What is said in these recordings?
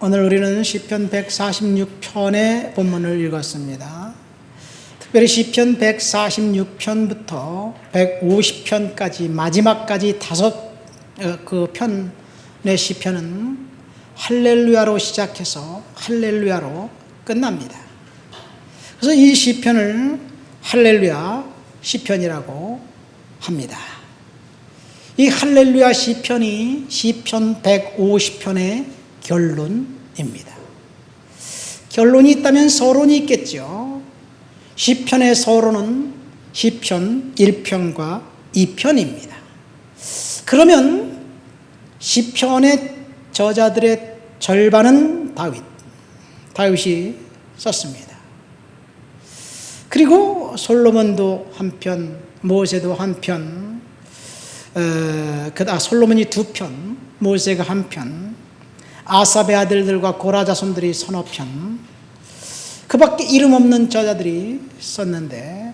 오늘 우리는 시편 146편의 본문을 읽었습니다. 특별히 시편 146편부터 150편까지 마지막까지 그 편의 시편은 할렐루야로 시작해서 할렐루야로 끝납니다. 그래서 이 시편을 할렐루야 시편이라고 합니다. 이 할렐루야 시편이 시편 150편의 결론입니다. 결론이 있다면 서론이 있겠죠. 시편의 서론은 시편 1편과 2편입니다. 그러면 시편의 저자들의 절반은 다윗이 썼습니다. 그리고 솔로몬도 한 편, 모세도 한 편, 솔로몬이 두 편, 모세가 한 편, 아삽의 아들들과 고라 자손들이 서너 편, 그 밖에 이름 없는 저자들이 썼는데,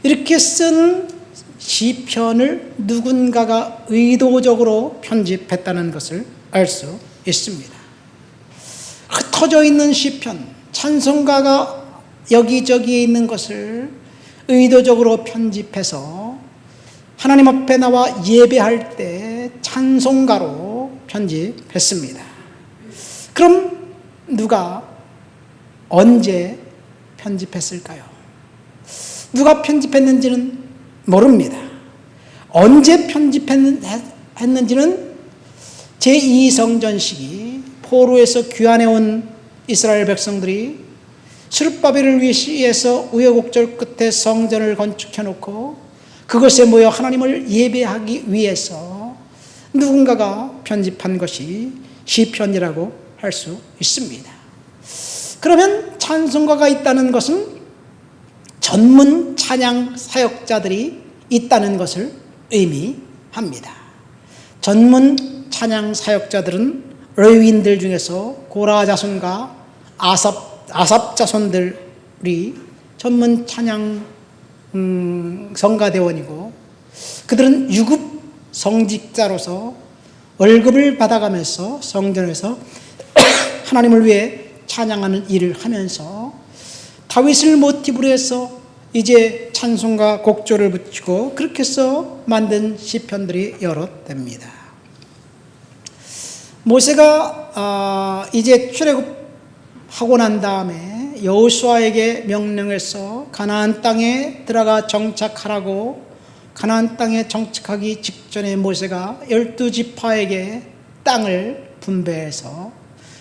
이렇게 쓴 시편을 누군가가 의도적으로 편집했다는 것을 알 수 있습니다. 흩어져 있는 시편, 찬송가가 여기저기에 있는 것을 의도적으로 편집해서 하나님 앞에 나와 예배할 때 찬송가로 편집했습니다. 그럼 누가 언제 편집했을까요? 누가 편집했는지는 모릅니다. 언제 편집했는지는 제2성전 시기 포로에서 귀환해온 이스라엘 백성들이 스룹바벨을 위해서 우여곡절 끝에 성전을 건축해놓고 그것에 모여 하나님을 예배하기 위해서 누군가가 편집한 것이 시편이라고 할 수 있습니다. 그러면 찬송가가 있다는 것은 전문 찬양 사역자들이 있다는 것을 의미합니다. 전문 찬양 사역자들은 레위인들 중에서 고라 자손과 아삽 자손들이 전문 찬양 성가대원이고, 그들은 유급 성직자로서 월급을 받아가면서 성전에서 하나님을 위해 찬양하는 일을 하면서 다윗을 모티브로 해서 이제 찬송가 곡조를 붙이고 그렇게 해서 만든 시편들이 여러 됩니다. 모세가 이제 출애굽하고 난 다음에 여호수아에게 명령해서 가나안 땅에 들어가 정착하라고, 가나안 땅에 정착하기 직전에 모세가 12지파에게 땅을 분배해서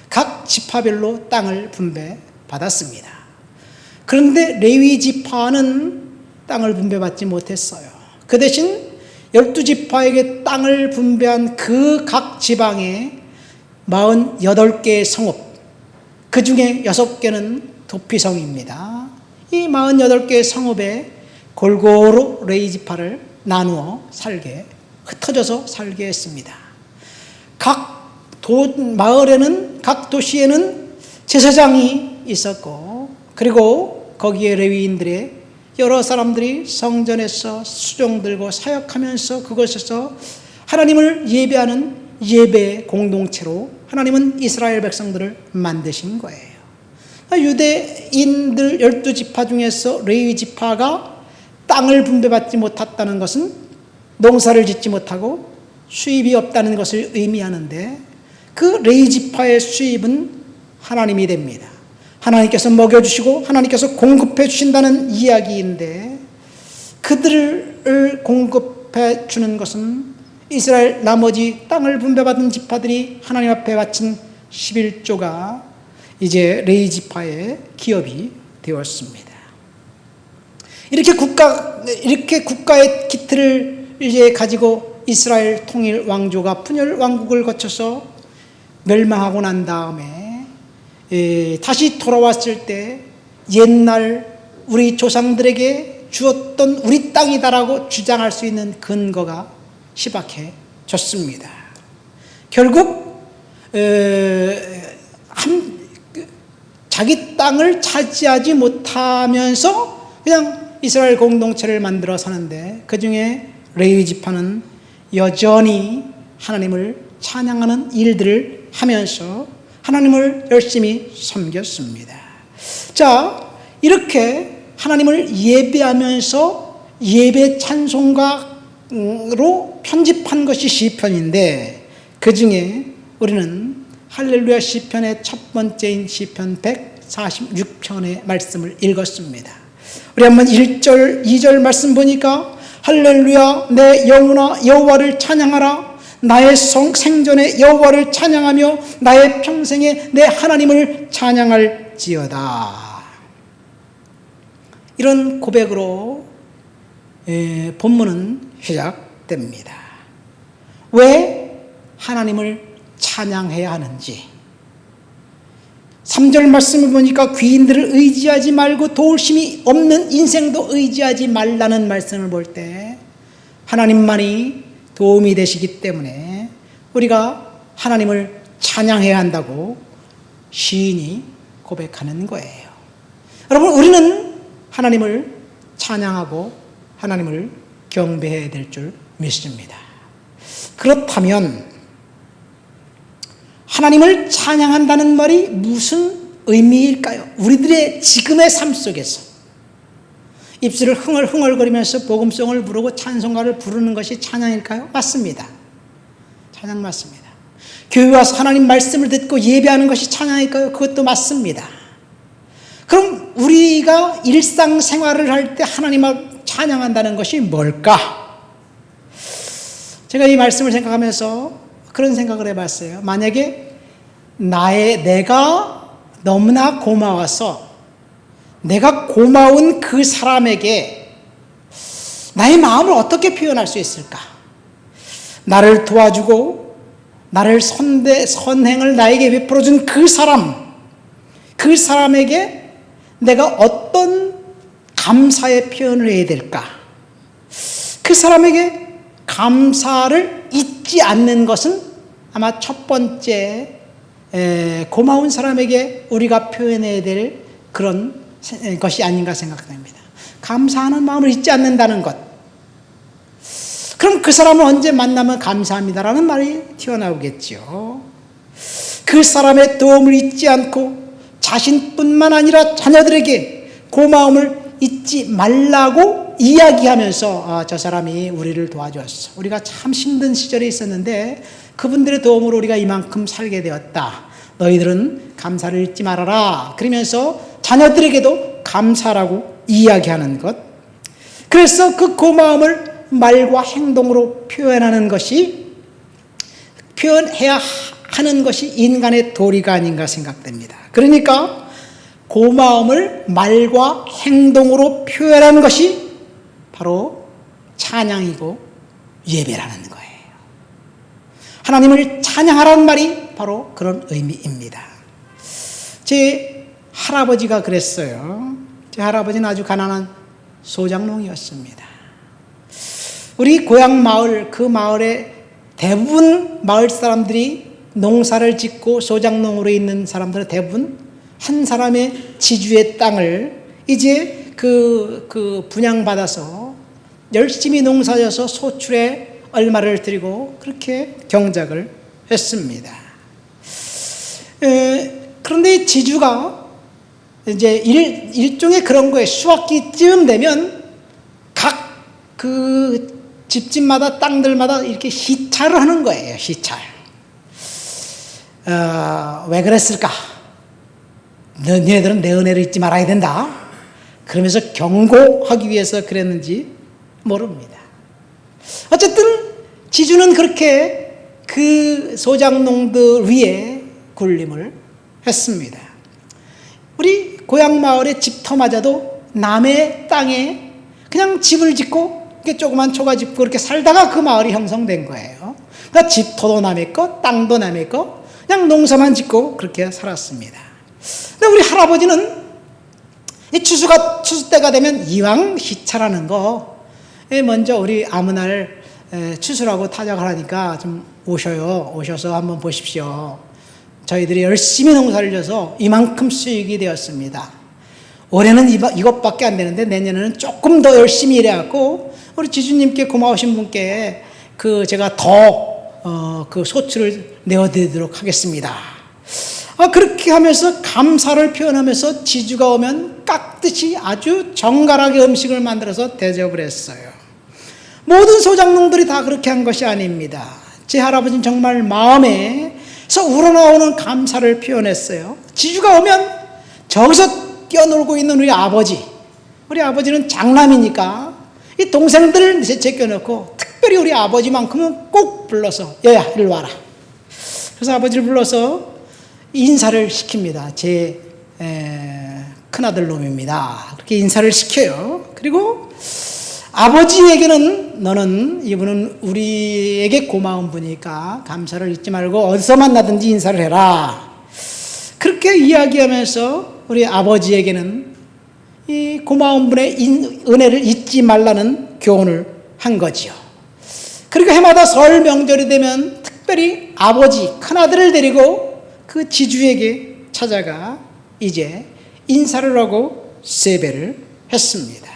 각 지파별로 땅을 분배받았습니다. 그런데 레위 지파는 땅을 분배받지 못했어요. 그 대신 12지파에게 땅을 분배한 그 각 지방에 48개의 성읍, 그 중에 6개는 도피성입니다. 이 48개의 성읍에 골고루 레위 지파를 나누어 흩어져서 살게 했습니다. 각 마을에는, 각 도시에는 제사장이 있었고, 그리고 거기에 레위인들의 여러 사람들이 성전에서 수종 들고 사역하면서 그곳에서 하나님을 예배하는 예배 공동체로 하나님은 이스라엘 백성들을 만드신 거예요. 유대인들 12지파 중에서 레위 지파가 땅을 분배받지 못했다는 것은 농사를 짓지 못하고 수입이 없다는 것을 의미하는데, 그 레위 지파의 수입은 하나님이 됩니다. 하나님께서 먹여주시고 하나님께서 공급해 주신다는 이야기인데, 그들을 공급해 주는 것은 이스라엘 나머지 땅을 분배받은 지파들이 하나님 앞에 바친 11조가 이제 레위 지파의 기업이 되었습니다. 이렇게 국가의 기틀을 이제 가지고 이스라엘 통일 왕조가 분열 왕국을 거쳐서 멸망하고 난 다음에 다시 돌아왔을 때 옛날 우리 조상들에게 주었던 우리 땅이다라고 주장할 수 있는 근거가 희박해졌습니다. 결국 자기 땅을 차지하지 못하면서 그냥 이스라엘 공동체를 만들어 사는데, 그 중에 레위 지파는 여전히 하나님을 찬양하는 일들을 하면서 하나님을 열심히 섬겼습니다. 자, 이렇게 하나님을 예배하면서 예배 찬송가로 편집한 것이 시편인데, 그 중에 우리는 할렐루야 시편의 첫 번째인 시편 146편의 말씀을 읽었습니다. 우리 한번 1절, 2절 말씀 보니까 할렐루야 내 영혼아 여호와를 찬양하라. 나의 생전에 여호와를 찬양하며 나의 평생에 내 하나님을 찬양할지어다. 이런 고백으로 본문은 시작됩니다. 왜 하나님을 찬양해야 하는지, 3절 말씀을 보니까 귀인들을 의지하지 말고 도울 힘이 없는 인생도 의지하지 말라는 말씀을 볼 때 하나님만이 도움이 되시기 때문에 우리가 하나님을 찬양해야 한다고 시인이 고백하는 거예요. 여러분, 우리는 하나님을 찬양하고 하나님을 경배해야 될 줄 믿습니다. 그렇다면 하나님을 찬양한다는 말이 무슨 의미일까요? 우리들의 지금의 삶 속에서 입술을 흥얼흥얼거리면서 복음송을 부르고 찬송가를 부르는 것이 찬양일까요? 맞습니다. 찬양 맞습니다. 교회 와서 하나님 말씀을 듣고 예배하는 것이 찬양일까요? 그것도 맞습니다. 그럼 우리가 일상생활을 할 때 하나님을 찬양한다는 것이 뭘까? 제가 이 말씀을 생각하면서 그런 생각을 해봤어요. 만약에 내가 너무나 고마워서 내가 고마운 그 사람에게 나의 마음을 어떻게 표현할 수 있을까? 나를 도와주고 나를 선행을 나에게 베풀어준 그 사람에게 내가 어떤 감사의 표현을 해야 될까? 그 사람에게 감사를 잊지 않는 것은 아마 첫 번째 고마운 사람에게 우리가 표현해야 될 그런 것이 아닌가 생각됩니다. 감사하는 마음을 잊지 않는다는 것. 그럼 그 사람을 언제 만나면 감사합니다라는 말이 튀어나오겠죠. 그 사람의 도움을 잊지 않고 자신뿐만 아니라 자녀들에게 고마움을 잊지 말라고 이야기하면서 저 사람이 우리를 도와주었어. 우리가 참 힘든 시절에 있었는데 그분들의 도움으로 우리가 이만큼 살게 되었다. 너희들은 감사를 잊지 말아라. 그러면서 자녀들에게도 감사라고 이야기하는 것. 그래서 그 고마움을 말과 행동으로 표현해야 하는 것이 인간의 도리가 아닌가 생각됩니다. 그러니까 고마움을 말과 행동으로 표현하는 것이 바로 찬양이고 예배라는 거예요. 하나님을 찬양하라는 말이 바로 그런 의미입니다. 제 할아버지가 그랬어요. 제 할아버지는 아주 가난한 소작농이었습니다. 우리 고향 마을, 그 마을에 대부분 마을 사람들이 농사를 짓고 소작농으로 있는 사람들은 대부분 한 사람의 지주의 땅을 이제 그 분양받아서 열심히 농사져서 소출에 얼마를 들이고 그렇게 경작을 했습니다. 그런데 지주가 이제 일종의 그런 거예요. 수학기쯤 되면 각 그 집집마다 땅들마다 이렇게 시찰을 하는 거예요. 시찰. 왜 그랬을까? 너희들은 내 은혜를 잊지 말아야 된다. 그러면서 경고하기 위해서 그랬는지 모릅니다. 어쨌든 지주는 그렇게 그 소작농들 위에 군림을 했습니다. 우리 고향 마을의 집터마저도 남의 땅에 그냥 집을 짓고 이렇게 조그만 초가집고 그렇게 살다가 그 마을이 형성된 거예요. 그러니까 집터도 남의 것, 땅도 남의 것, 그냥 농사만 짓고 그렇게 살았습니다. 근데 우리 할아버지는 이 추수 때가 되면 이왕 시찰하는 거 먼저 우리 아무 날 추수라고 타작하라니까 좀 오셔서 한번 보십시오. 저희들이 열심히 농사를 져서 이만큼 수익이 되었습니다. 올해는 이것밖에 안 되는데 내년에는 조금 더 열심히 일해갖고 우리 지주님께 고마우신 분께 제가 더 그 소출을 내어드리도록 하겠습니다. 그렇게 하면서 감사를 표현하면서 지주가 오면 깍듯이 아주 정갈하게 음식을 만들어서 대접을 했어요. 모든 소장농들이 다 그렇게 한 것이 아닙니다. 제 할아버지는 정말 마음에서 우러나오는 감사를 표현했어요. 지주가 오면 저기서 뛰어놀고 있는 우리 아버지는 장남이니까 이 동생들을 제껴놓고 특별히 우리 아버지만큼은 꼭 불러서 얘야 이리 와라. 그래서 아버지를 불러서 인사를 시킵니다. 제 큰아들 놈입니다. 그렇게 인사를 시켜요. 그리고 아버지에게는 이분은 우리에게 고마운 분이니까 감사를 잊지 말고 어디서 만나든지 인사를 해라. 그렇게 이야기하면서 우리 아버지에게는 이 고마운 분의 은혜를 잊지 말라는 교훈을 한 거지요. 그리고 해마다 설 명절이 되면 특별히 아버지 큰아들을 데리고 그 지주에게 찾아가 이제 인사를 하고 세배를 했습니다.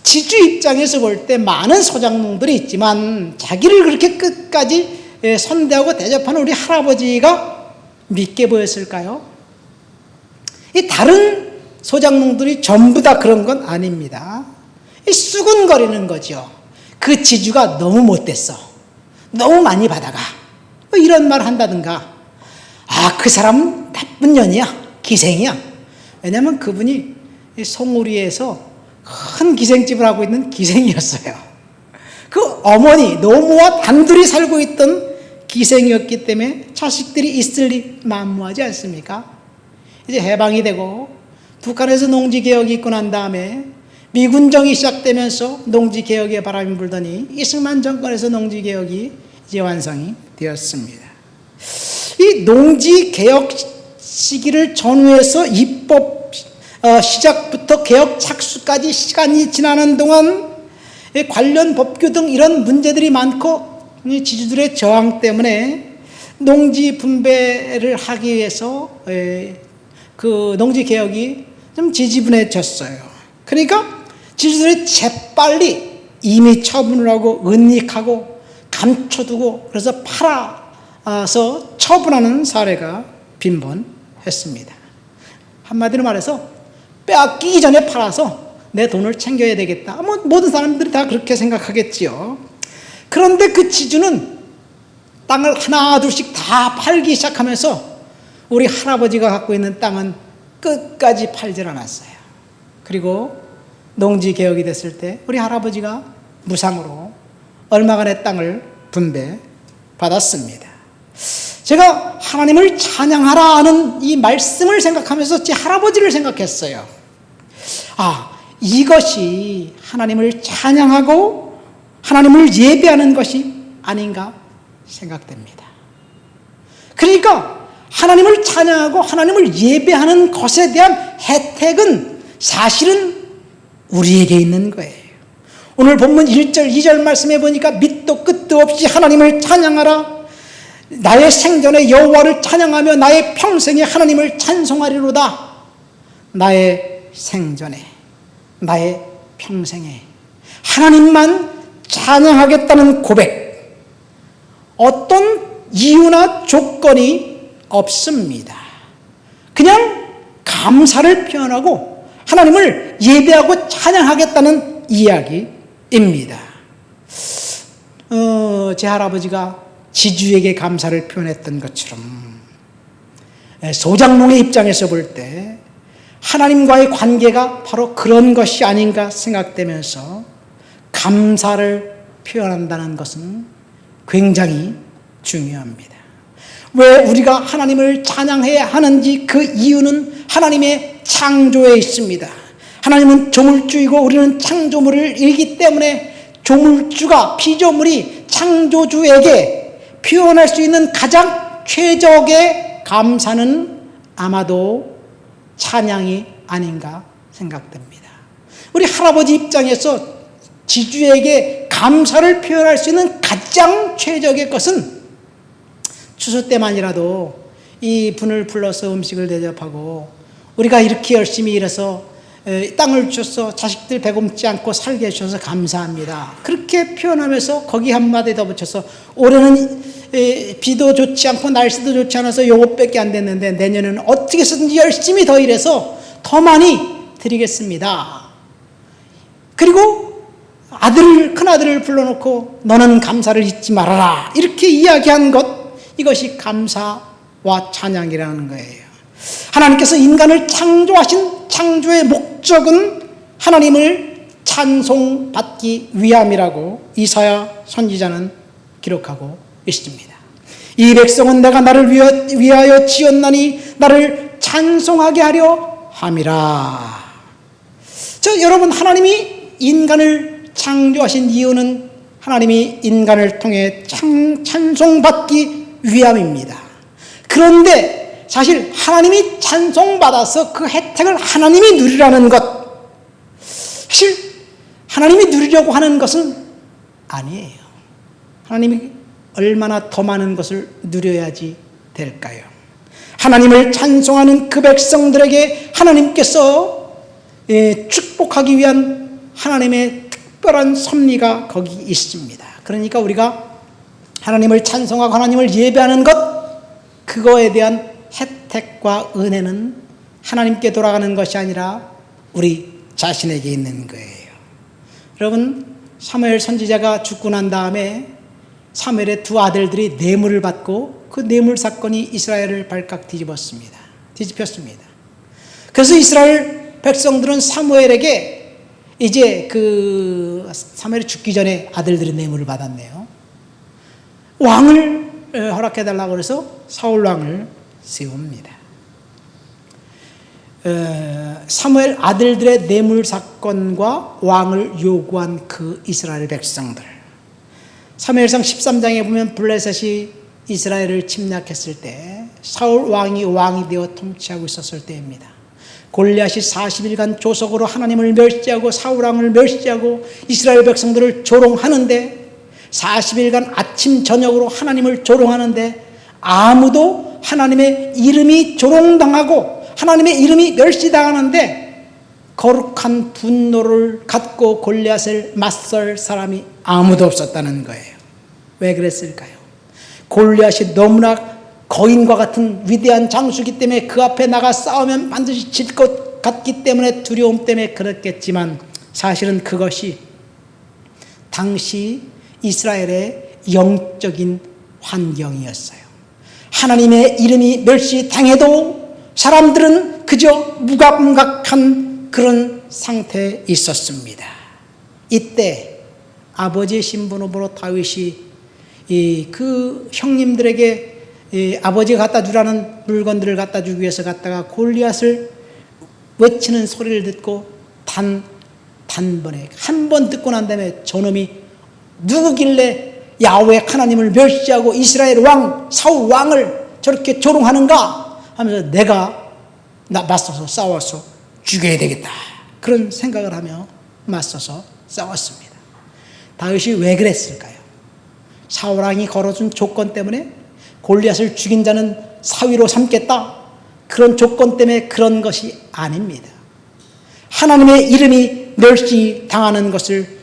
지주 입장에서 볼 때 많은 소장농들이 있지만 자기를 그렇게 끝까지 선대하고 대접하는 우리 할아버지가 믿게 보였을까요? 이 다른 소장농들이 전부 다 그런 건 아닙니다. 이 수군거리는 거죠. 그 지주가 너무 못됐어. 너무 많이 받아가. 이런 말 한다든가. 그 사람은 나쁜 년이야. 기생이야. 왜냐하면 그분이 송우리에서 큰 기생집을 하고 있는 기생이었어요. 그 어머니, 노모와 단둘이 살고 있던 기생이었기 때문에 자식들이 있을 리 만무하지 않습니까? 이제 해방이 되고 북한에서 농지개혁이 있고 난 다음에 미군정이 시작되면서 농지개혁의 바람이 불더니 이승만 정권에서 농지개혁이 이제 완성이 되었습니다. 이 농지개혁 시기를 전후해서 입법 시작부터 개혁 착수까지 시간이 지나는 동안 관련 법규 등 이런 문제들이 많고 지주들의 저항 때문에 농지 분배를 하기 위해서 그 농지개혁이 좀 지지분해졌어요. 그러니까 지주들이 재빨리 임의 처분을 하고 은닉하고 감춰두고 그래서 팔아서 처분하는 사례가 빈번했습니다. 한마디로 말해서 빼앗기기 전에 팔아서 내 돈을 챙겨야 되겠다. 모든 사람들이 다 그렇게 생각하겠지요. 그런데 그 지주는 땅을 하나 둘씩 다 팔기 시작하면서 우리 할아버지가 갖고 있는 땅은 끝까지 팔질 않았어요. 그리고 농지개혁이 됐을 때 우리 할아버지가 무상으로 얼마간의 땅을 분배받았습니다. 제가 하나님을 찬양하라 하는 이 말씀을 생각하면서 제 할아버지를 생각했어요. 이것이 하나님을 찬양하고 하나님을 예배하는 것이 아닌가 생각됩니다. 그러니까 하나님을 찬양하고 하나님을 예배하는 것에 대한 혜택은 사실은 우리에게 있는 거예요. 오늘 본문 1절 2절 말씀해 보니까 밑도 끝도 없이 하나님을 찬양하라. 나의 생전에 여호와를 찬양하며 나의 평생에 하나님을 찬송하리로다. 나의 생전에 나의 평생에 하나님만 찬양하겠다는 고백, 어떤 이유나 조건이 없습니다. 그냥 감사를 표현하고 하나님을 예배하고 찬양하겠다는 이야기입니다. 제 할아버지가 지주에게 감사를 표현했던 것처럼 소장농의 입장에서 볼 때 하나님과의 관계가 바로 그런 것이 아닌가 생각되면서 감사를 표현한다는 것은 굉장히 중요합니다. 왜 우리가 하나님을 찬양해야 하는지 그 이유는 하나님의 창조에 있습니다. 하나님은 조물주이고 우리는 창조물이기 때문에 조물주가 피조물이 창조주에게 표현할 수 있는 가장 최적의 감사는 아마도 찬양이 아닌가 생각됩니다. 우리 할아버지 입장에서 지주에게 감사를 표현할 수 있는 가장 최적의 것은 추수 때만이라도 이 분을 불러서 음식을 대접하고 우리가 이렇게 열심히 일해서 땅을 주셔서 자식들 배고프지 않고 살게 해주셔서 감사합니다. 그렇게 표현하면서 거기 한마디 더 붙여서 올해는 비도 좋지 않고 날씨도 좋지 않아서 요것밖에 안 됐는데 내년에는 어떻게 해서든지 열심히 더 일해서 더 많이 드리겠습니다. 그리고 큰아들을 불러놓고 너는 감사를 잊지 말아라 이렇게 이야기한 것, 이것이 감사와 찬양이라는 거예요. 하나님께서 인간을 창조하신 창조의 목적은 하나님을 찬송받기 위함이라고 이사야 선지자는 기록하고 있습니다. 이 백성은 내가 나를 위하여 지었나니 나를 찬송하게 하려 함이라. 여러분, 하나님이 인간을 창조하신 이유는 하나님이 인간을 통해 찬송받기 위함입니다. 그런데 사실 하나님이 찬송받아서 그 혜택을 하나님이 누리라는 것, 사실 하나님이 누리려고 하는 것은 아니에요. 하나님이 얼마나 더 많은 것을 누려야지 될까요? 하나님을 찬송하는 그 백성들에게 하나님께서 축복하기 위한 하나님의 특별한 섭리가 거기 있습니다. 그러니까 우리가 하나님을 찬송하고 하나님을 예배하는 것, 그거에 대한 혜택과 은혜는 하나님께 돌아가는 것이 아니라 우리 자신에게 있는 거예요. 여러분, 사무엘 선지자가 죽고 난 다음에 사무엘의 두 아들들이 뇌물을 받고 그 뇌물 사건이 이스라엘을 발칵 뒤집혔습니다. 그래서 이스라엘 백성들은 사무엘에게 이제 사무엘이 죽기 전에 아들들이 뇌물을 받았네요. 왕을 허락해달라고 해서 사울 왕을 세웁니다. 사무엘 아들들의 뇌물 사건과 왕을 요구한 그 이스라엘 백성들, 사무엘상 13장에 보면 블레셋이 이스라엘을 침략했을 때 사울 왕이 되어 통치하고 있었을 때입니다. 골리앗이 40일간 조석으로 하나님을 멸시하고 사울 왕을 멸시하고 이스라엘 백성들을 조롱하는데, 40일간 아침 저녁으로 하나님을 조롱하는데 아무도 하나님의 이름이 조롱당하고 하나님의 이름이 멸시당하는데 거룩한 분노를 갖고 골리앗을 맞설 사람이 아무도 없었다는 거예요. 왜 그랬을까요? 골리앗이 너무나 거인과 같은 위대한 장수이기 때문에 그 앞에 나가 싸우면 반드시 질 것 같기 때문에, 두려움 때문에 그렇겠지만 사실은 그것이 당시 이스라엘의 영적인 환경이었어요. 하나님의 이름이 멸시당해도 사람들은 그저 무감각한 그런 상태에 있었습니다. 이때 아버지의 신분으로 다윗이 그 형님들에게 아버지가 갖다 주라는 물건들을 갖다 주기 위해서 갔다가 골리앗을 외치는 소리를 듣고 단번에 한 번 듣고 난 다음에 저놈이 누구길래 야훼 하나님을 멸시하고 이스라엘 왕 사울 왕을 저렇게 조롱하는가 하면서 내가 맞서서 싸워서 죽여야 되겠다, 그런 생각을 하며 맞서서 싸웠습니다. 다윗이 왜 그랬을까요? 사울 왕이 걸어준 조건 때문에, 골리앗을 죽인 자는 사위로 삼겠다, 그런 조건 때문에 그런 것이 아닙니다. 하나님의 이름이 멸시당하는 것을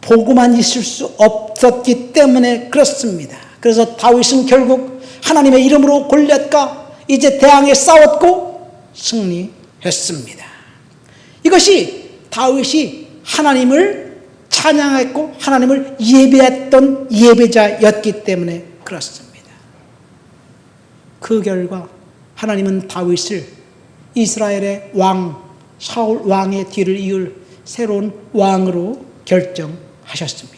보고만 있을 수 없었기 때문에 그렇습니다. 그래서 다윗은 결국 하나님의 이름으로 골리앗과 이제 대항해 싸웠고 승리했습니다. 이것이 다윗이 하나님을 찬양했고 하나님을 예배했던 예배자였기 때문에 그렇습니다. 그 결과 하나님은 다윗을 이스라엘의 왕 사울 왕의 뒤를 이을 새로운 왕으로 결정하셨습니다.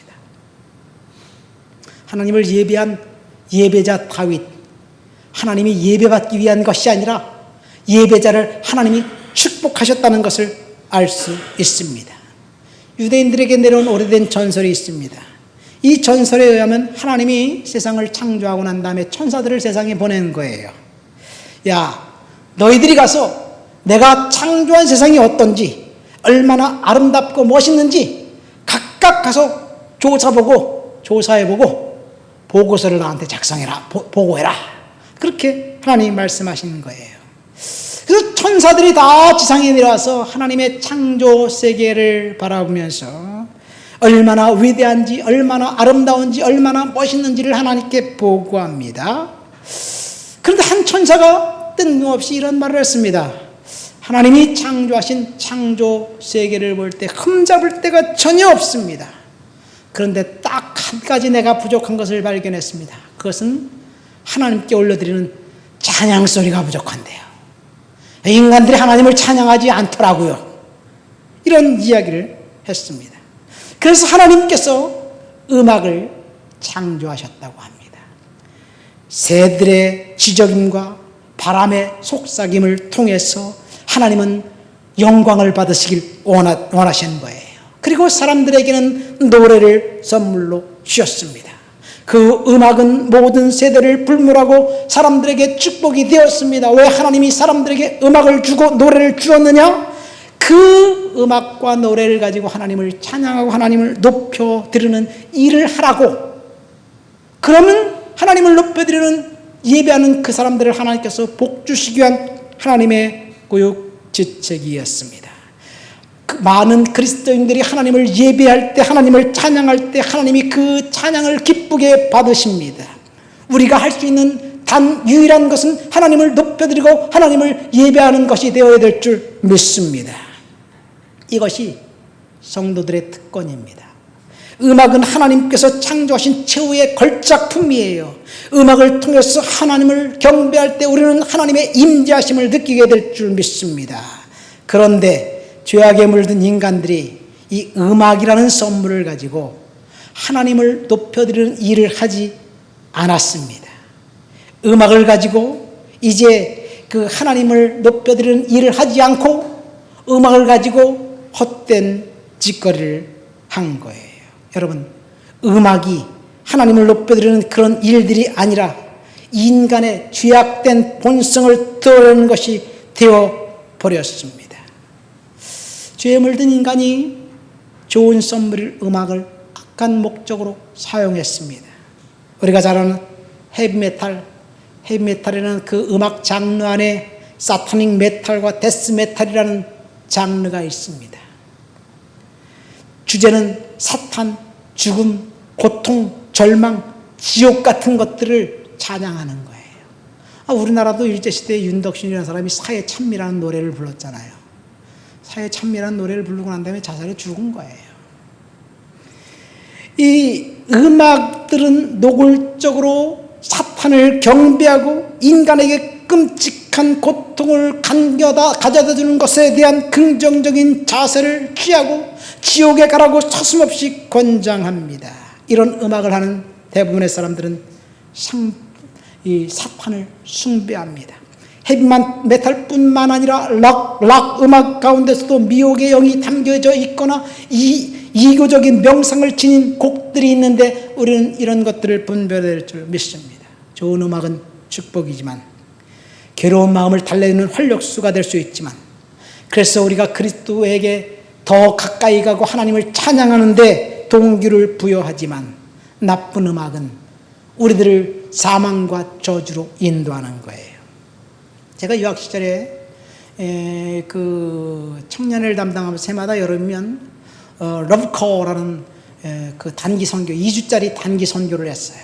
하나님을 예배한 예배자 다윗, 하나님이 예배받기 위한 것이 아니라 예배자를 하나님이 축복하셨다는 것을 알 수 있습니다. 유대인들에게 내려온 오래된 전설이 있습니다. 이 전설에 의하면 하나님이 세상을 창조하고 난 다음에 천사들을 세상에 보낸 거예요. 야, 너희들이 가서 내가 창조한 세상이 어떤지, 얼마나 아름답고 멋있는지 각각 가서 조사해보고 보고서를 나한테 작성해라, 보고해라, 그렇게 하나님이 말씀하시는 거예요. 그래서 천사들이 다 지상에 내려와서 하나님의 창조 세계를 바라보면서 얼마나 위대한지, 얼마나 아름다운지, 얼마나 멋있는지를 하나님께 보고합니다. 그런데 한 천사가 뜬금없이 이런 말을 했습니다. 하나님이 창조하신 창조 세계를 볼 때 흠잡을 데가 전혀 없습니다. 그런데 딱 한 가지 내가 부족한 것을 발견했습니다. 그것은 하나님께 올려드리는 찬양 소리가 부족한데요. 인간들이 하나님을 찬양하지 않더라고요. 이런 이야기를 했습니다. 그래서 하나님께서 음악을 창조하셨다고 합니다. 새들의 지저김과 바람의 속삭임을 통해서 하나님은 영광을 받으시길 원하시는 거예요. 그리고 사람들에게는 노래를 선물로 주셨습니다. 그 음악은 모든 세대를 불문하고 사람들에게 축복이 되었습니다. 왜 하나님이 사람들에게 음악을 주고 노래를 주었느냐? 그 음악과 노래를 가지고 하나님을 찬양하고 하나님을 높여드리는 일을 하라고. 그러면 하나님을 높여드리는 예배하는 그 사람들을 하나님께서 복 주시기 위한 하나님의 구육지책이었습니다. 그 많은 그리스도인들이 하나님을 예배할 때, 하나님을 찬양할 때 하나님이 그 찬양을 기쁘게 받으십니다. 우리가 할 수 있는 단 유일한 것은 하나님을 높여드리고 하나님을 예배하는 것이 되어야 될 줄 믿습니다. 이것이 성도들의 특권입니다. 음악은 하나님께서 창조하신 최후의 걸작품이에요. 음악을 통해서 하나님을 경배할 때 우리는 하나님의 임재하심을 느끼게 될 줄 믿습니다. 그런데 죄악에 물든 인간들이 이 음악이라는 선물을 가지고 하나님을 높여드리는 일을 하지 않았습니다. 음악을 가지고 이제 그 하나님을 높여드리는 일을 하지 않고 음악을 가지고 헛된 짓거리를 한 거예요. 여러분, 음악이 하나님을 높여드리는 그런 일들이 아니라 인간의 죄악된 본성을 드러내는 것이 되어버렸습니다. 죄에 물든 인간이 좋은 선물을 음악을 악한 목적으로 사용했습니다. 우리가 잘 아는 헤비메탈이라는 그 음악 장르 안에 사타닉 메탈과 데스 메탈이라는 장르가 있습니다. 주제는 사탄, 죽음, 고통, 절망, 지옥 같은 것들을 찬양하는 거예요. 우리나라도 일제시대에 윤덕신이라는 사람이 사회 찬미라는 노래를 불렀잖아요. 사회 찬미라는 노래를 부르고 난 다음에 자살해 죽은 거예요. 이 음악들은 노골적으로 사탄을 경배하고 인간에게 끔찍한 고통을 가져다 주는 것에 대한 긍정적인 자세를 취하고 지옥에 가라고 서슴없이 권장합니다. 이런 음악을 하는 대부분의 사람들은 이 사탄을 숭배합니다. 헤비메탈뿐만 아니라 락 음악 가운데서도 미혹의 영이 담겨져 있거나 이교적인 명상을 지닌 곡들이 있는데 우리는 이런 것들을 분별해야 될 줄 믿습니다. 좋은 음악은 축복이지만 괴로운 마음을 달래는 활력소가 될 수 있지만, 그래서 우리가 그리스도에게 더 가까이 가고 하나님을 찬양하는데 동기를 부여하지만 나쁜 음악은 우리들을 사망과 저주로 인도하는 거예요. 제가 유학 시절에 그 청년을 담당하면서 해마다 여름이면 러브코어라는 그 단기 선교, 2주짜리 단기 선교를 했어요.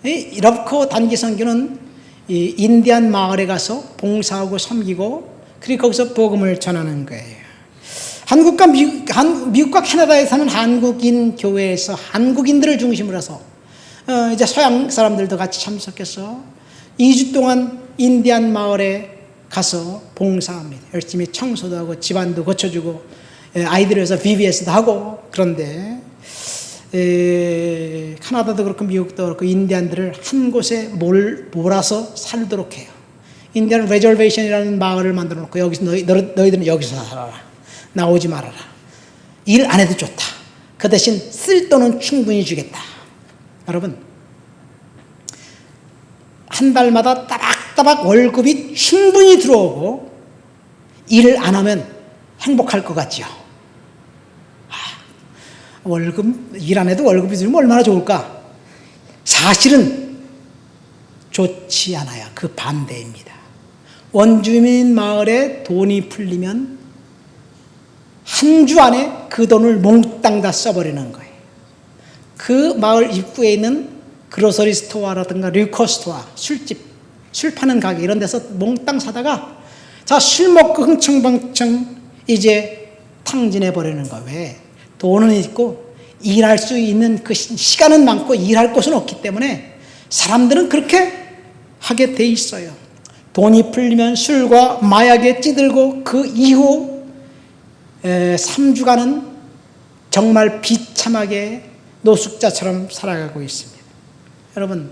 이 러브코어 단기 선교는 이 인디안 마을에 가서 봉사하고 섬기고 그리고 거기서 복음을 전하는 거예요. 미국과 캐나다에 사는 한국인 교회에서 한국인들을 중심으로 해서 이제 서양 사람들도 같이 참석해서 2주 동안 인디안 마을에 가서 봉사합니다. 열심히 청소도 하고 집안도 고쳐주고 아이들을 위해서 VBS도 하고. 그런데 캐나다도 그렇고 미국도 그렇고 인디안들을 한 곳에 몰아서 살도록 해요. 인디안 레저베이션이라는 마을을 만들어 놓고 여기서 너희들은 여기서 살아라. 나오지 말아라. 일 안 해도 좋다. 그 대신 쓸 돈은 충분히 주겠다. 여러분, 한 달마다 따박따박 월급이 충분히 들어오고 일을 안 하면 행복할 것 같죠. 일 안 해도 월급이 들으면 얼마나 좋을까? 사실은 좋지 않아요. 그 반대입니다. 원주민 마을에 돈이 풀리면 한 주 안에 그 돈을 몽땅 다 써버리는 거예요. 그 마을 입구에 있는 그로서리 스토어라든가 리커 스토어, 술집, 술 파는 가게 이런 데서 몽땅 사다가 자, 술 먹고 흥청망청 이제 탕진해 버리는 거예요. 왜? 돈은 있고 일할 수 있는 그 시간은 많고 일할 곳은 없기 때문에 사람들은 그렇게 하게 돼 있어요. 돈이 풀리면 술과 마약에 찌들고 그 이후 3주간은 정말 비참하게 노숙자처럼 살아가고 있습니다. 여러분,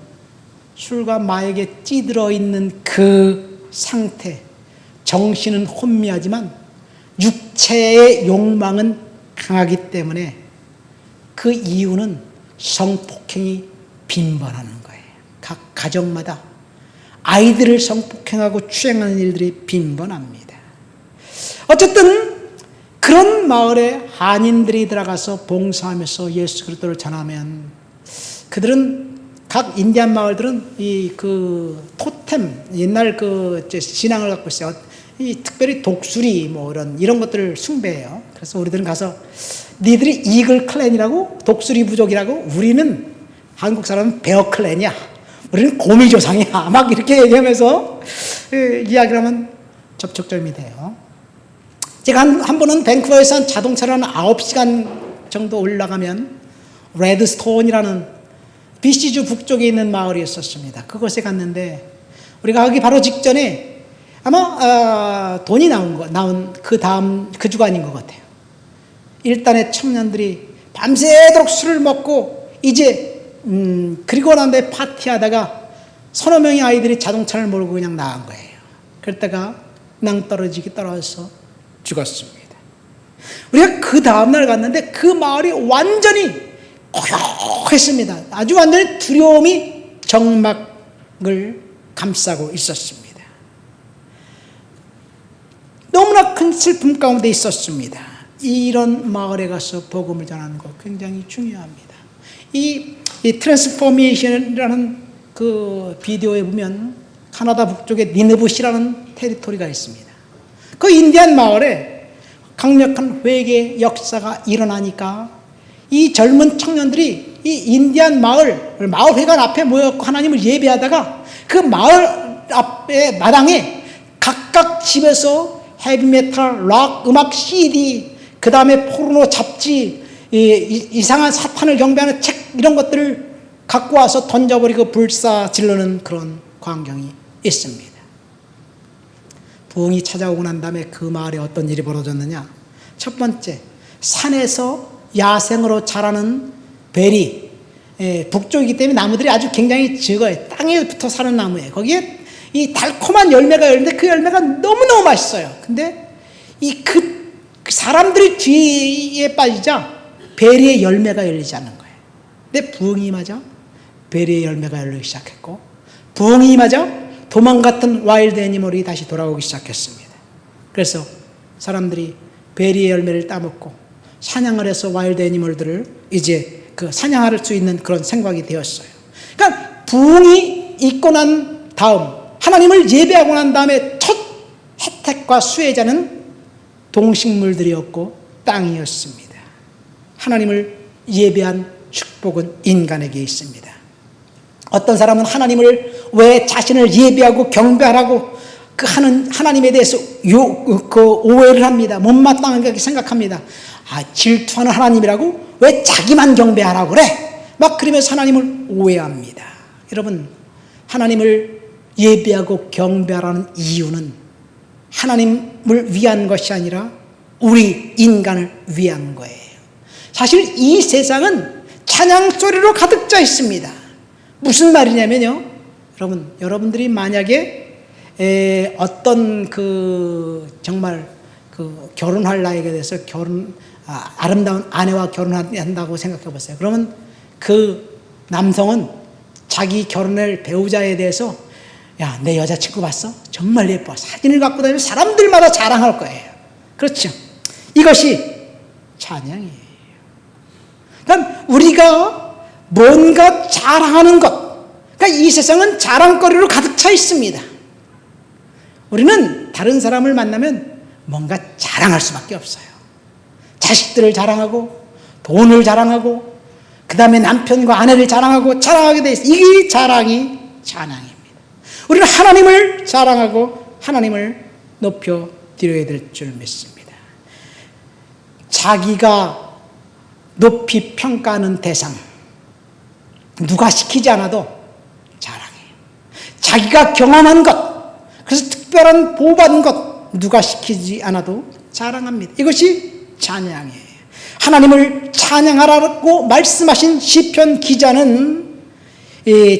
술과 마약에 찌들어 있는 그 상태, 정신은 혼미하지만 육체의 욕망은 강하기 때문에 그 이유는 성폭행이 빈번하는 거예요. 각 가정마다 아이들을 성폭행하고 추행하는 일들이 빈번합니다. 어쨌든 그런 마을에 한인들이 들어가서 봉사하면서 예수 그리스도를 전하면 그들은 각 인디안 마을들은 이 그 토템 옛날 그 신앙을 갖고 있어요. 이 특별히 독수리 뭐 이런 것들을 숭배해요. 그래서 우리들은 가서 니들이 이글 클랜이라고 독수리 부족이라고 우리는 한국 사람은 베어 클랜이야. 우리는 고미 조상이야. 막 이렇게 얘기하면서 이야기를 하면 접촉점이 돼요. 제가 한 번은 밴쿠버에서 한 자동차로 한 9시간 정도 올라가면 레드스톤이라는 BC주 북쪽에 있는 마을이 있었습니다. 그곳에 갔는데 우리가 가기 바로 직전에 아마 돈이 나온 그 다음 그 주간인 것 같아요. 일단의 청년들이 밤새도록 술을 먹고 이제 그리고 난 다음에 파티하다가 서너 명의 아이들이 자동차를 몰고 그냥 나간 거예요. 그랬다가 낭떠러지게 떨어져서 죽었습니다. 우리가 그 다음날 갔는데 그 마을이 완전히 고요했습니다. 아주 완전히 두려움이 정막을 감싸고 있었습니다. 너무나 큰 슬픔 가운데 있었습니다. 이런 마을에 가서 복음을 전하는 것 굉장히 중요합니다. 이 트랜스포메이션이라는 그 비디오에 보면 카나다 북쪽에 니느부시라는 테리토리가 있습니다. 그 인디안 마을에 강력한 회개 역사가 일어나니까 이 젊은 청년들이 이 인디안 마을회관 앞에 모여서 하나님을 예배하다가 그 마을 앞에 마당에 각각 집에서 헤비메탈, 락, 음악 CD, 그 다음에 포르노 잡지, 이상한 사탄을 경배하는 책 이런 것들을 갖고 와서 던져버리고 불사 질르는 그런 광경이 있습니다. 부흥이 찾아오고 난 다음에 그 마을에 어떤 일이 벌어졌느냐. 첫 번째, 산에서 야생으로 자라는 베리, 북쪽이기 때문에 나무들이 아주 굉장히 적어요. 땅에 붙어 사는 나무예요. 거기에 이 달콤한 열매가 열리는데 그 열매가 너무너무 맛있어요. 근데 그 사람들이 뒤에 빠지자 베리의 열매가 열리지 않는 거예요. 근데 부흥이 맞아 베리의 열매가 열리기 시작했고, 부흥이 맞아 도망갔던 와일드 애니멀이 다시 돌아오기 시작했습니다. 그래서 사람들이 베리의 열매를 따먹고 사냥을 해서 와일드 애니멀들을 이제 그 사냥할 수 있는 그런 생각이 되었어요. 그러니까 부흥이 있고 난 다음, 하나님을 예배하고 난 다음에 첫 혜택과 수혜자는 동식물들이었고 땅이었습니다. 하나님을 예배한 축복은 인간에게 있습니다. 어떤 사람은 하나님을 왜 자신을 예배하고 경배하라고 그 하는 하나님에 대해서 오해를 합니다. 못마땅하게 생각합니다. 질투하는 하나님이라고 왜 자기만 경배하라고 그래? 막 그러면서 하나님을 오해합니다. 여러분, 하나님을 예배하고 경배하라는 이유는 하나님을 위한 것이 아니라 우리 인간을 위한 거예요. 사실 이 세상은 찬양 소리로 가득 차 있습니다. 무슨 말이냐면요, 여러분들이 만약에 어떤 정말 결혼할 나이가 돼서 아름다운 아내와 결혼한다고 생각해 보세요. 그러면 그 남성은 자기 결혼할 배우자에 대해서, 야, 내 여자친구 봤어? 정말 예뻐. 사진을 갖고 다니면 사람들마다 자랑할 거예요. 그렇죠? 이것이 찬양이에요. 그러니까 우리가 뭔가 자랑하는 것, 그러니까 이 세상은 자랑거리로 가득 차 있습니다. 우리는 다른 사람을 만나면 뭔가 자랑할 수밖에 없어요. 자식들을 자랑하고 돈을 자랑하고 그 다음에 남편과 아내를 자랑하게 돼 있어요. 이게 자랑이 찬양입니다. 우리는 하나님을 자랑하고 하나님을 높여 드려야 될 줄 믿습니다. 자기가 높이 평가하는 대상, 누가 시키지 않아도 자랑해요. 자기가 경험한 것, 그래서 특별한 보호받은 것, 누가 시키지 않아도 자랑합니다. 이것이 찬양이에요. 하나님을 찬양하라고 말씀하신 시편 기자는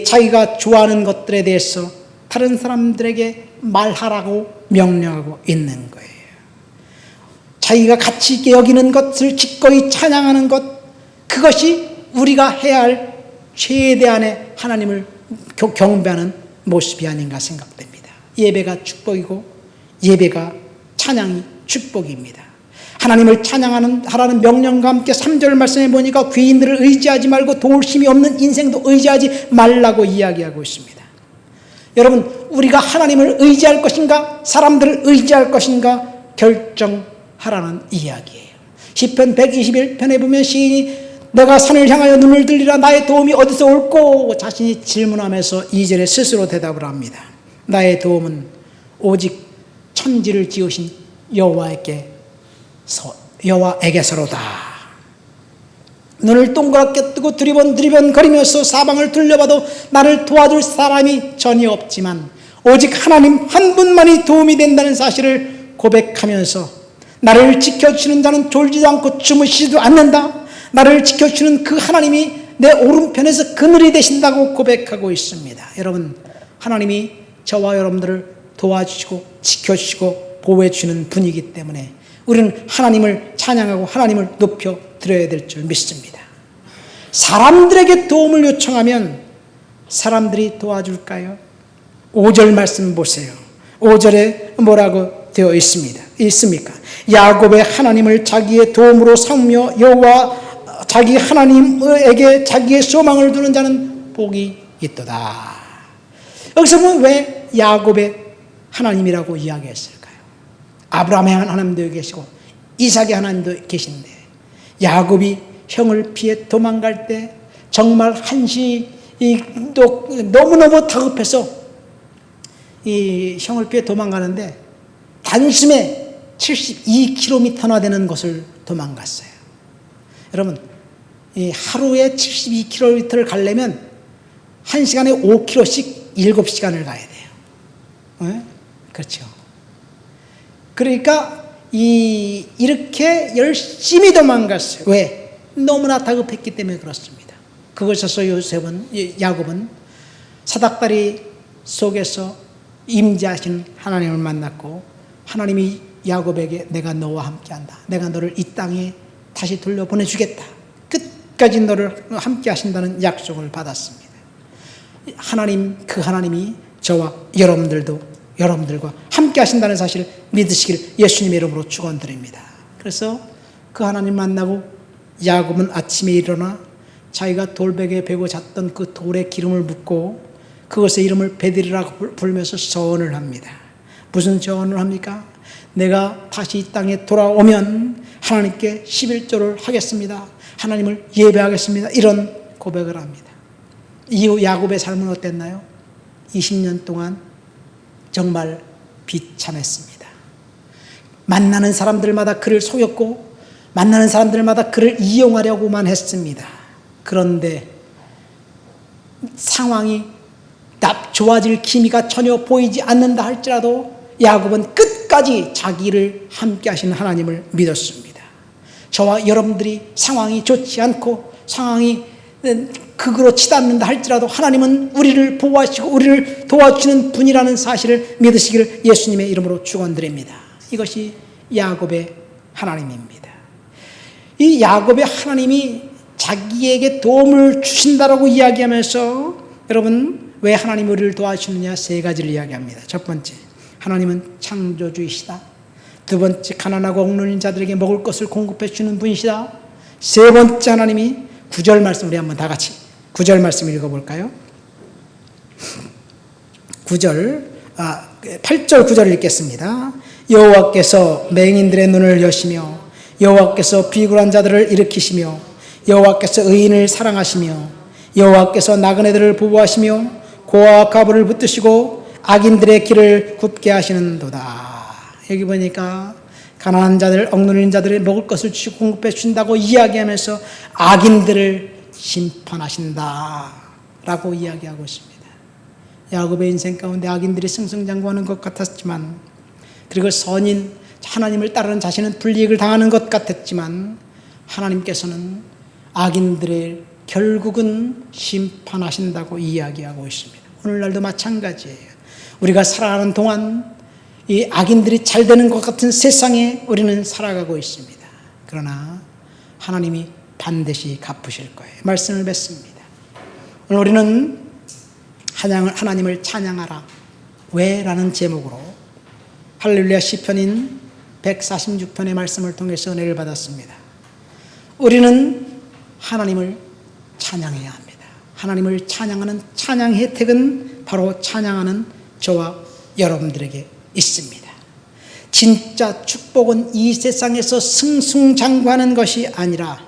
자기가 좋아하는 것들에 대해서 다른 사람들에게 말하라고 명령하고 있는 거예요. 자기가 가치 있게 여기는 것을 기꺼이 찬양하는 것, 그것이 우리가 해야 할 최대한의 하나님을 경배하는 모습이 아닌가 생각됩니다. 예배가 축복이고 예배가 찬양이 축복입니다. 하나님을 하라는 명령과 함께 3절 말씀에 보니까 귀인들을 의지하지 말고 도울 힘이 없는 인생도 의지하지 말라고 이야기하고 있습니다. 여러분, 우리가 하나님을 의지할 것인가 사람들을 의지할 것인가 결정하라는 이야기예요. 시편 121편에 보면 시인이 내가 산을 향하여 눈을 들리라 나의 도움이 어디서 올꼬 자신이 질문하면서 2절에 스스로 대답을 합니다. 나의 도움은 오직 천지를 지으신 여호와에게서로다. 눈을 동그랗게 뜨고 두리번 거리면서 사방을 둘러봐도 나를 도와줄 사람이 전혀 없지만 오직 하나님 한 분만이 도움이 된다는 사실을 고백하면서 나를 지켜주는 자는 졸지도 않고 주무시지도 않는다. 나를 지켜주는 그 하나님이 내 오른편에서 그늘이 되신다고 고백하고 있습니다. 여러분, 하나님이 저와 여러분들을 도와주시고 지켜주시고 보호해주시는 분이기 때문에 우리는 하나님을 찬양하고 하나님을 높여 드려야 될 줄 믿습니다. 사람들에게 도움을 요청하면 사람들이 도와줄까요? 5절 말씀 보세요. 5절에 뭐라고 되어 있습니까? 야곱의 하나님을 자기의 도움으로 삼으며 여호와 자기 하나님에게 자기의 소망을 두는 자는 복이 있도다. 여기서 보면 왜 야곱의 하나님이라고 이야기했을까요? 아브라함의 하나님도 계시고 이삭의 하나님도 계신데 야곱이 형을 피해 도망갈 때 정말 또 너무너무 다급해서 이 형을 피해 도망가는데 단숨에 72km나 되는 곳을 도망갔어요. 여러분, 이 하루에 72km를 가려면 1시간에 5km씩 7시간을 가야 돼요. 네? 그렇죠. 그러니까 이렇게 열심히 도망갔어요. 왜? 너무나 다급했기 때문에 그렇습니다. 그것에서 야곱은 사닥다리 속에서 임재하신 하나님을 만났고 하나님이 야곱에게 내가 너와 함께한다. 내가 너를 이 땅에 다시 돌려보내주겠다. 끝까지 너를 함께 하신다는 약속을 받았습니다. 그 하나님이 저와 여러분들과 함께 하신다는 사실을 믿으시길 예수님의 이름으로 축원드립니다. 그래서 그 하나님 만나고 야곱은 아침에 일어나 자기가 돌베개에 베고 잤던 그 돌에 기름을 붓고 그것의 이름을 베들이라고 부르면서 서원을 합니다. 무슨 서원을 합니까? 내가 다시 이 땅에 돌아오면 하나님께 11조를 하겠습니다. 하나님을 예배하겠습니다. 이런 고백을 합니다. 이후 야곱의 삶은 어땠나요? 20년 동안 정말 비참했습니다. 만나는 사람들마다 그를 속였고 만나는 사람들마다 그를 이용하려고만 했습니다. 그런데 상황이 좋아질 기미가 전혀 보이지 않는다 할지라도 야곱은 끝까지 자기를 함께 하시는 하나님을 믿었습니다. 저와 여러분들이 상황이 좋지 않고 상황이 극으로 치닫는다 할지라도 하나님은 우리를 보호하시고 우리를 도와주시는 분이라는 사실을 믿으시기를 예수님의 이름으로 축원드립니다. 이것이 야곱의 하나님입니다. 이 야곱의 하나님이 자기에게 도움을 주신다라고 이야기하면서 여러분 왜 하나님이 우리를 도와주시느냐 3가지를 이야기합니다. 첫 번째, 하나님은 창조주이시다. 두 번째, 가난하고 억눌린 자들에게 먹을 것을 공급해 주는 분이시다. 세 번째, 하나님이 9절 말씀 우리 한번 다 같이 9절 말씀 읽어볼까요? 8절 9절 읽겠습니다. 여호와께서 맹인들의 눈을 여시며 여호와께서 비굴한 자들을 일으키시며 여호와께서 의인을 사랑하시며 여호와께서 나그네들을 보호하시며 고아와 과부를 붙드시고 악인들의 길을 굽게 하시는도다. 여기 보니까 가난한 자들, 억눌린 자들이 먹을 것을 주시고 공급해 주신다고 이야기하면서 악인들을 심판하신다 라고 이야기하고 있습니다. 야곱의 인생 가운데 악인들이 승승장구하는 것 같았지만, 그리고 선인 하나님을 따르는 자신은 불이익을 당하는 것 같았지만, 하나님께서는 악인들을 결국은 심판하신다고 이야기하고 있습니다. 오늘날도 마찬가지예요. 우리가 살아가는 동안 이 악인들이 잘 되는 것 같은 세상에 우리는 살아가고 있습니다. 그러나 하나님이 반드시 갚으실 거예요. 말씀을 뵙습니다. 오늘 우리는 하나님을 찬양하라. 왜? 라는 제목으로 할렐루야 시편인 146편의 말씀을 통해서 은혜를 받았습니다. 우리는 하나님을 찬양해야 합니다. 하나님을 찬양하는 찬양 혜택은 바로 찬양하는 저와 여러분들에게 있습니다. 진짜 축복은 이 세상에서 승승장구하는 것이 아니라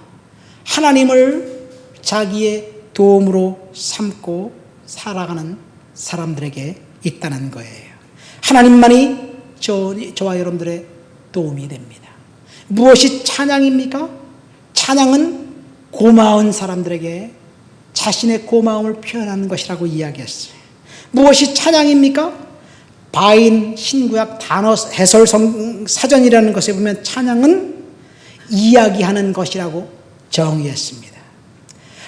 하나님을 자기의 도움으로 삼고 살아가는 사람들에게 있다는 거예요. 하나님만이 저와 여러분들의 도움이 됩니다. 무엇이 찬양입니까? 찬양은 고마운 사람들에게 자신의 고마움을 표현하는 것이라고 이야기했어요. 무엇이 찬양입니까? 바인 신구약 단어 해설 사전이라는 것에 보면 찬양은 이야기하는 것이라고 정의했습니다.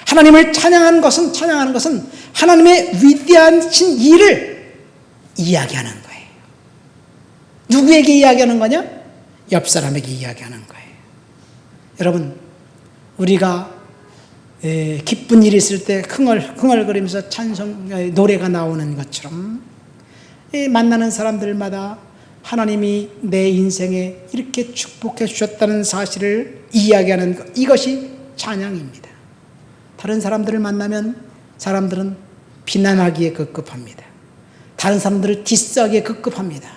하나님을 찬양하는 것은 하나님의 위대한 일을 이야기하는 거예요. 누구에게 이야기하는 거냐? 옆 사람에게 이야기하는 거예요. 여러분, 우리가 기쁜 일이 있을 때 흥얼거리면서 노래가 나오는 것처럼 만나는 사람들마다 하나님이 내 인생에 이렇게 축복해 주셨다는 사실을 이야기하는 것, 이것이 찬양입니다. 다른 사람들을 만나면 사람들은 비난하기에 급급합니다. 다른 사람들을 디스하기에 급급합니다.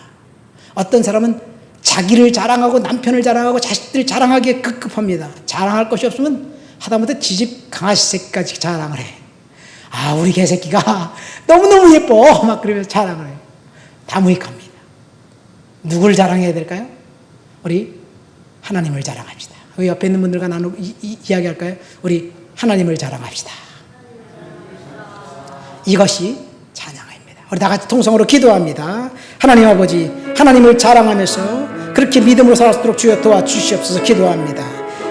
어떤 사람은 자기를 자랑하고 남편을 자랑하고 자식들을 자랑하기에 급급합니다. 자랑할 것이 없으면 하다못해 지집 강아지 새끼까지 자랑을 해. 아, 우리 개새끼가 너무너무 예뻐 막 그러면서 자랑을 해요. 다 무익합니다. 누굴 자랑해야 될까요? 우리 하나님을 자랑합시다. 우리 옆에 있는 분들과 이야기할까요? 우리 하나님을 자랑합시다. 이것이 찬양입니다. 우리 다 같이 통성으로 기도합니다. 하나님 아버지, 하나님을 자랑하면서 그렇게 믿음으로 살아서도록 주여 도와주시옵소서 기도합니다.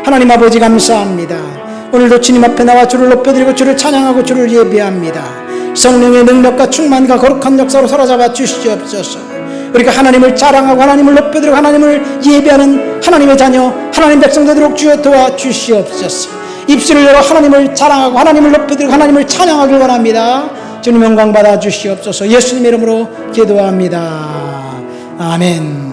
하나님 아버지 감사합니다. 오늘도 주님 앞에 나와 주를 높여드리고 주를 찬양하고 주를 예배합니다. 성령의 능력과 충만과 거룩한 역사로 사로잡아 주시옵소서. 우리가 하나님을 자랑하고 하나님을 높여드리고 하나님을 예배하는 하나님의 자녀, 하나님 백성 되도록 주여 도와주시옵소서. 입술을 열어 하나님을 자랑하고 하나님을 높여드리고 하나님을 찬양하길 원합니다. 주님 영광 받아 주시옵소서. 예수님의 이름으로 기도합니다. 아멘.